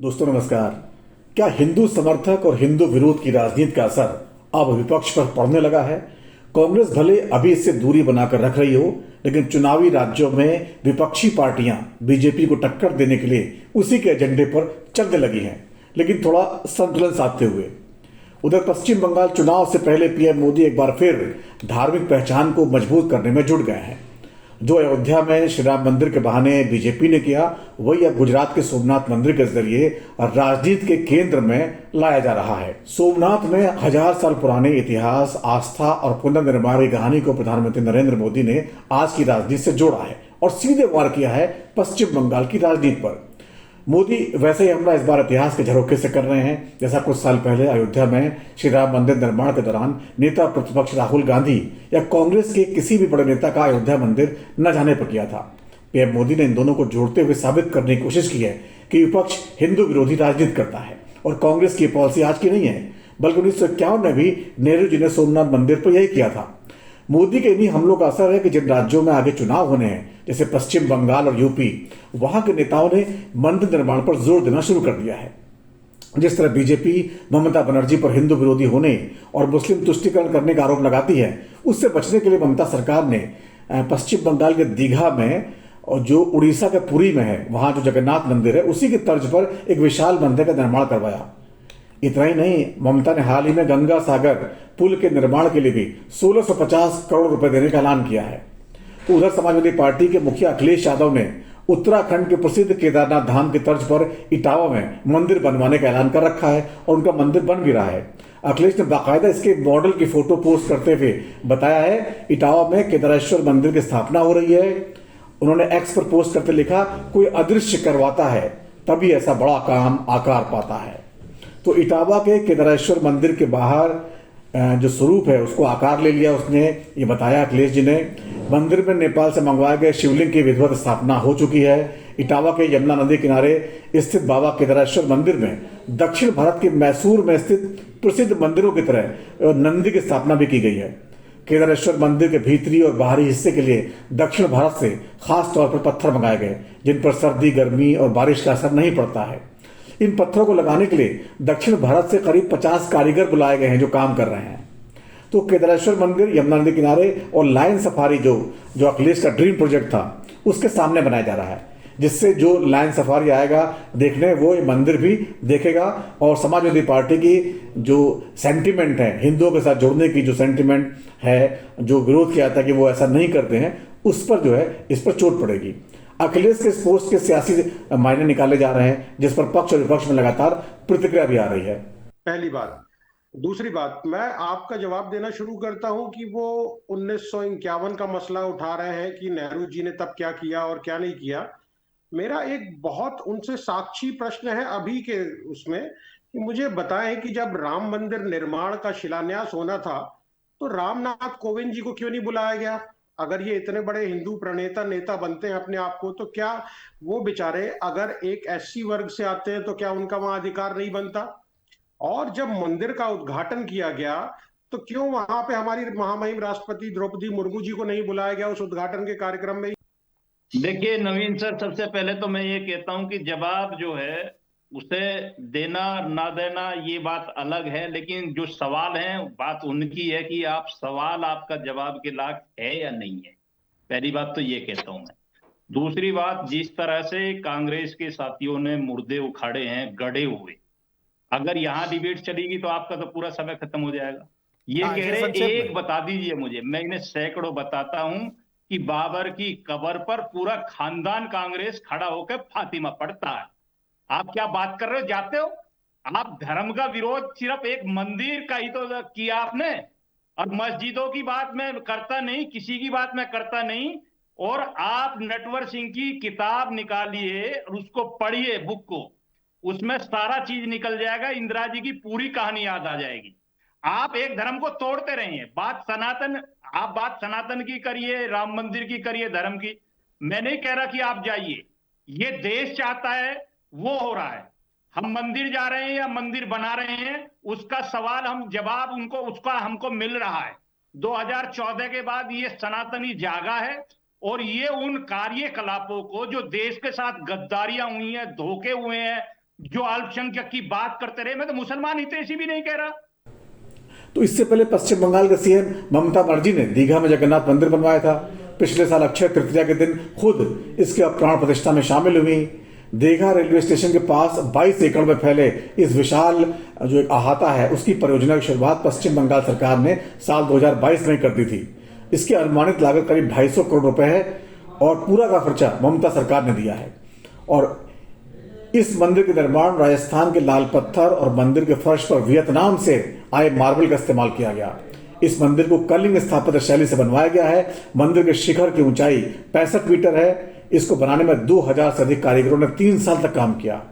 दोस्तों नमस्कार। क्या हिंदू समर्थक और हिंदू विरोध की राजनीति का असर अब विपक्ष पर पड़ने लगा है? कांग्रेस भले अभी इससे दूरी बनाकर रख रही हो, लेकिन चुनावी राज्यों में विपक्षी पार्टियां बीजेपी को टक्कर देने के लिए उसी के एजेंडे पर चलने लगी हैं, लेकिन थोड़ा संतुलन साधते हुए। उधर पश्चिम बंगाल चुनाव से पहले पीएम मोदी एक बार फिर धार्मिक पहचान को मजबूत करने में जुट गए हैं। जो अयोध्या में श्री राम मंदिर के बहाने बीजेपी ने किया, वही अब गुजरात के सोमनाथ मंदिर के जरिए राजनीति के केंद्र में लाया जा रहा है। सोमनाथ में 1000 साल पुराने इतिहास, आस्था और पुनर्निर्माण की कहानी को प्रधानमंत्री नरेंद्र मोदी ने आज की राजनीति से जोड़ा है और सीधे वार किया है पश्चिम बंगाल की राजनीति पर। मोदी वैसे ही हमला इस बार इतिहास के झरोखे से कर रहे हैं, जैसा कुछ साल पहले अयोध्या में श्री राम मंदिर निर्माण के दौरान नेता प्रतिपक्ष राहुल गांधी या कांग्रेस के किसी भी बड़े नेता का अयोध्या मंदिर न जाने पर किया था। पीएम मोदी ने इन दोनों को जोड़ते हुए साबित करने की कोशिश की है कि विपक्ष हिंदू विरोधी राजनीति करता है और कांग्रेस की पॉलिसी आज की नहीं है, बल्कि 1951 में भी नेहरू जी ने सोमनाथ मंदिर पर यही किया था। मोदी के इन्हीं हमलों का असर है कि जिन राज्यों में आगे चुनाव होने हैं, जैसे पश्चिम बंगाल और यूपी, वहां के नेताओं ने मंदिर निर्माण पर जोर देना शुरू कर दिया है। जिस तरह बीजेपी ममता बनर्जी पर हिंदू विरोधी होने और मुस्लिम तुष्टीकरण करने का आरोप लगाती है, उससे बचने के लिए ममता सरकार ने पश्चिम बंगाल के दीघा में और जो उड़ीसा के पुरी में है, वहां जो जगन्नाथ मंदिर है, उसी की तर्ज पर एक विशाल मंदिर का निर्माण करवाया। इतना ही नहीं, ममता ने हाल ही में गंगा सागर पुल के निर्माण के लिए भी 1650 करोड़ रुपए देने का ऐलान किया है। तो उधर समाजवादी पार्टी के मुखिया अखिलेश यादव ने उत्तराखंड के प्रसिद्ध केदारनाथ धाम की तर्ज पर इटावा में मंदिर बनवाने का ऐलान कर रखा है और उनका मंदिर बन भी रहा है। अखिलेश ने बाकायदा इसके मॉडल की फोटो पोस्ट करते हुए बताया है इटावा में केदारेश्वर मंदिर की स्थापना हो रही है। उन्होंने एक्स पर पोस्ट करते लिखा, कोई अदृश्य करवाता है तभी ऐसा बड़ा काम आकार पाता है। तो इटावा के केदारेश्वर मंदिर के बाहर जो स्वरूप है उसको आकार ले लिया उसने, ये बताया अखिलेश जी ने। मंदिर में नेपाल से मंगवाए गए शिवलिंग की विधिवत स्थापना हो चुकी है। इटावा के यमुना नदी किनारे स्थित बाबा केदारेश्वर मंदिर में दक्षिण भारत के मैसूर में स्थित प्रसिद्ध मंदिरों की तरह नंदी की स्थापना भी की गई है। केदारेश्वर मंदिर के भीतरी और बाहरी हिस्से के लिए दक्षिण भारत से खास तौर पर पत्थर मंगाए गए, जिन पर सर्दी, गर्मी और बारिश का असर नहीं पड़ता है। इन पत्थरों को लगाने के लिए दक्षिण भारत से करीब 50 कारीगर बुलाए गए हैं जो काम कर रहे हैं। तो केदारेश्वर मंदिर यमुना नदी किनारे और लायन सफारी जो अखिलेश का ड्रीम प्रोजेक्ट था, उसके सामने बनाया जा रहा है, जिससे जो लायन सफारी आएगा देखने, वो ये मंदिर भी देखेगा और समाजवादी पार्टी की जो सेंटिमेंट है, हिंदुओं के साथ जोड़ने की जो सेंटिमेंट है, जो विरोध किया था कि वो ऐसा नहीं करते हैं, उस पर जो है इस पर चोट पड़ेगी। अखिलेश के इस पोस्ट के सियासी मायने निकाले जा रहे हैं, जिस पर पक्ष और विपक्ष में लगातार प्रतिक्रिया भी आ रही है। पहली बात। दूसरी बात, मैं आपका जवाब देना शुरू करता हूं कि वो 1951 का मसला उठा रहे हैं कि नेहरू जी ने तब क्या किया और क्या नहीं किया। मेरा एक बहुत उनसे साक्षी प्रश्न है अभी के उसमें कि मुझे बताएं कि जब राम मंदिर निर्माण का शिलान्यास होना था तो रामनाथ कोविंद जी को क्यों नहीं बुलाया गया? अगर ये इतने बड़े हिंदू प्रणेता नेता बनते हैं अपने आप को, तो क्या वो बेचारे अगर एक एससी वर्ग से आते हैं तो क्या उनका वहां अधिकार नहीं बनता? और जब मंदिर का उद्घाटन किया गया तो क्यों वहां पे हमारी महामहिम राष्ट्रपति द्रौपदी मुर्मू जी को नहीं बुलाया गया उस उद्घाटन के कार्यक्रम में? देखिए नवीन सर, सबसे पहले तो मैं ये कहता हूं कि जवाब जो है उसे देना ना देना ये बात अलग है, लेकिन जो सवाल है बात उनकी है कि आप सवाल आपका जवाब के लायक है या नहीं है। पहली बात तो ये कहता हूं मैं। दूसरी बात, जिस तरह से कांग्रेस के साथियों ने मुर्दे उखाड़े हैं गड़े हुए, अगर यहां डिबेट चलेगी तो आपका तो पूरा समय खत्म हो जाएगा। ये कह रहे एक बता दीजिए मुझे, मैं इन्हें सैकड़ों बताता हूं कि बाबर की कब्र पर पूरा खानदान कांग्रेस खड़ा होकर फातिमा पढ़ता है। आप क्या बात कर रहे हो? जाते हो आप? धर्म का विरोध सिर्फ एक मंदिर का ही तो किया आपने, और मस्जिदों की बात मैं करता नहीं, किसी की बात मैं करता नहीं। और आप नटवर सिंह की किताब निकालिए और उसको पढ़िए, बुक को, उसमें सारा चीज निकल जाएगा, इंदिरा जी की पूरी कहानी याद आ जाएगी। आप एक धर्म को तोड़ते रहिए। आप बात सनातन की करिए, राम मंदिर की करिए, धर्म की। मैं नहीं कह रहा कि आप जाइए, ये देश चाहता है वो हो रहा है। हम मंदिर जा रहे हैं या मंदिर बना रहे हैं, उसका सवाल हम जवाब उनको उसका हमको मिल रहा है। 2014 के बाद ये सनातनी जागा है और ये उन कार्यकलापों को जो देश के साथ गद्दारियां हुई हैं, धोखे हुए हैं, जो अल्पसंख्यक की बात करते रहे। मैं तो मुसलमान हितैषी भी नहीं कह रहा। तो इससे पहले पश्चिम बंगाल के सीएम ममता बनर्जी ने दीघा में जगन्नाथ मंदिर बनवाया था। पिछले साल अक्षय तृतीया के दिन खुद इसके प्राण प्रतिष्ठा में शामिल हुई। दीघा रेलवे स्टेशन के पास 22 एकड़ में फैले इस विशाल जो एक अहाता है, उसकी परियोजना की शुरुआत पश्चिम बंगाल सरकार ने साल 2022 में कर दी थी। इसकी अनुमानित लागत करीब 250 करोड़ रुपए है और पूरा का खर्चा ममता सरकार ने दिया है। और इस मंदिर के निर्माण राजस्थान के लाल पत्थर और मंदिर के फर्श पर वियतनाम से आए मार्बल का इस्तेमाल किया गया। इस मंदिर को कलिंग स्थापत्य शैली से बनवाया गया है। मंदिर के शिखर की ऊंचाई 65 मीटर है। इसको बनाने में 2000 से अधिक कारीगरों ने 3 साल तक काम किया।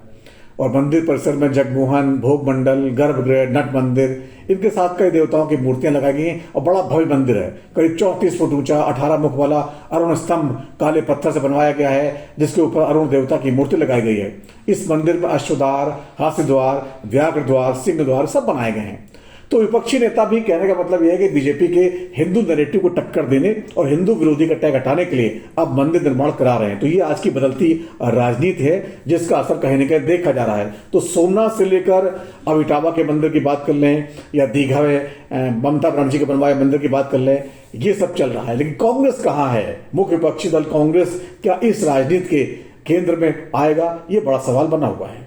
और मंदिर परिसर में जगमोहन, भोग मंडल, गर्भगृह, नट मंदिर, इनके साथ कई देवताओं की मूर्तियां लगाई गई हैं और बड़ा भव्य मंदिर है। करीब 34 फुट ऊंचा 18 मुख वाला अरुण स्तंभ काले पत्थर से बनवाया गया है, जिसके ऊपर अरुण देवता की मूर्ति लगाई गई है। इस मंदिर में अश्वद्वार, हास्य द्वार, व्याघ्र द्वार, सिंह द्वार सब बनाए गए हैं। तो विपक्षी नेता भी कहने का मतलब यह है कि बीजेपी के हिंदू नैरेटिव को टक्कर देने और हिंदू विरोधी का टैग हटाने के लिए अब मंदिर निर्माण करा रहे हैं। तो ये आज की बदलती राजनीति है, जिसका असर कहीं न कहीं देखा जा रहा है। तो सोमनाथ से लेकर अब इटावा के मंदिर की बात कर लें या दीघा में ममता बनर्जी के बनवाए मंदिर की बात कर लें, ये सब चल रहा है। लेकिन कांग्रेस कहां है? मुख्य विपक्षी दल कांग्रेस क्या इस राजनीति के केंद्र में आएगा? ये बड़ा सवाल बना हुआ है।